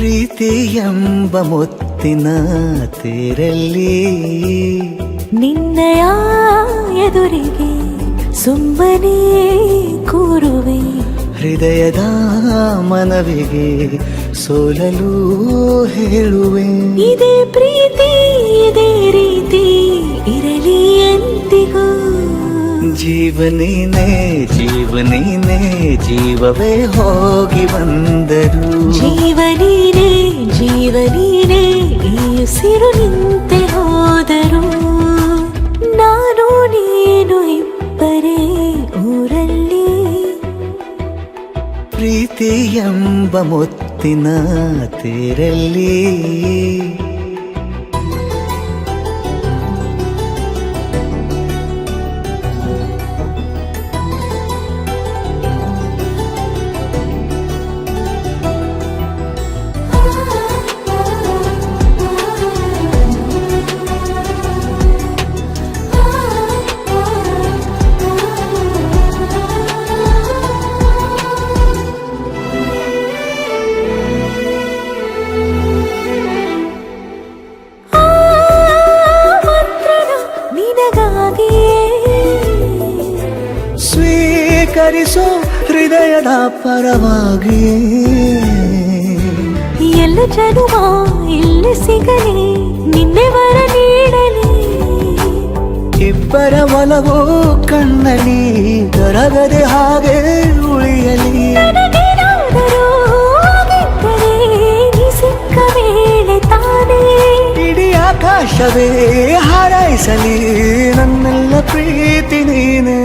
ಪ್ರೀತಿ ಎಂಬ ಮುತ್ತಿನ ತೇರಲ್ಲಿ ನಿನ್ನಯ ಎದುರಿಗೆ ಸುಮ್ಮನೆ ಕೂರುವೆ. ಹೃದಯದ ಮನವಿಗೆ ಸೋಲಲು ಹೇಳುವೆ. ಇದೇ ಪ್ರೀತಿ ಇದೇ ರೀತಿ ಇರಲಿ ಎಂದಿಗೂ. ಜೀವನೇನೆ ಜೀವನೇನೆ ಜೀವವೇ ಹೋಗಿ ಬಂದರು. ಜೀವನೀನೇ ಜೀವನೀನೇ ಈ ಉಸಿರು ನಿಂತೆ ಹೋದರು. ನಾನು ನೀನು ಇಬ್ಬರೇ ಊರಲ್ಲಿ. ಪ್ರೀತಿ ಎಂಬ ಮುತ್ತಿನ ತೇರಲ್ಲಿ ಸ್ವೀಕರಿಸೋ ಹೃದಯದ ಪರವಾಗಿ. ಎಲ್ಲ ಜನುಮ ಇಲ್ಲಿ ಸಿಗಲಿ ನಿನ್ನೆ ವರ ನೀಡಲಿ. ಇಬ್ಬರ ಒಲವು ಕಣ್ಣಲ್ಲಿ ಕರಗದೆ ಹಾಗೆ ಉಳಿಯಲಿ. ನನಗೇನಾದರೂ ಆಗಿದ್ದರೆ ನೀ ಸಿಕ್ಕ ವೇಳೆ ತಾನೇ ಇಡೀ ಆಕಾಶವೇ ಹಾರೈಸಲಿ ನನ್ನೆಲ್ಲ ಪ್ರೀತಿ ನೀನೆ.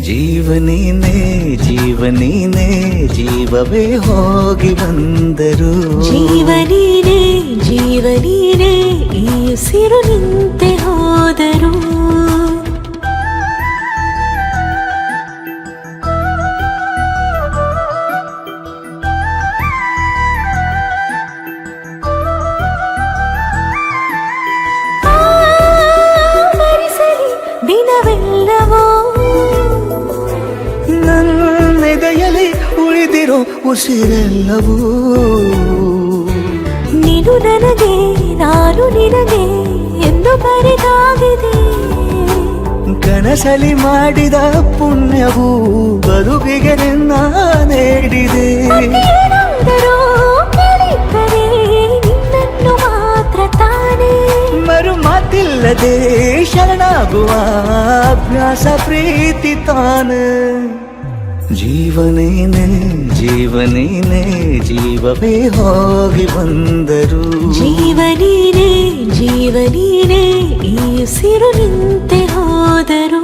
ಜೀವನೇನೆ ಜೀವನೇನೆ ಜೀವವೇ ಹೋಗಿ ಬಂದರು. ಜೀವನೀನೇ ಜೀವನೀನೇ ಈ ಉಸಿರು ನಿಂತೆ ಹೋದರು. ದಿನವೆಲ್ಲವೋ ನನ್ನೆದೆಯಲ್ಲಿ ಉಳಿದಿರೋ ಉಸಿರೆಲ್ಲವೂ. ನೀನು ನನಗೆ ನಾನು ನಿನಗೆ ಎಂದು ಬರೆದಾಗಿದೆ. ಕನಸಲಿ ಮಾಡಿದ ಪುಣ್ಯವು ಬದುಕಿಗೆ ನಿನ್ನ ನೀಡಿದೆ. ಏನಾದರೂ ಕೇಳಿದ್ದರೆ ನಿನ್ನನ್ನು ಮಾತ್ರ ತಾನೇ. ಮರು ಮಾತಿಲ್ಲದೆ ಶರಣಾಗುವ ಅಭ್ಯಾಸ ಪ್ರೀತಿ ತಾನೆ. ಜೀವನೇನೆ ಜೀವನೇನೆ ಜೀವವೇ ಹೋಗಿ ಬಂದರು. ಜೀವನೀನೇ ಜೀವನೀನೇ ಈ ಉಸಿರು ನಿಂತೆ ಹೋದರು.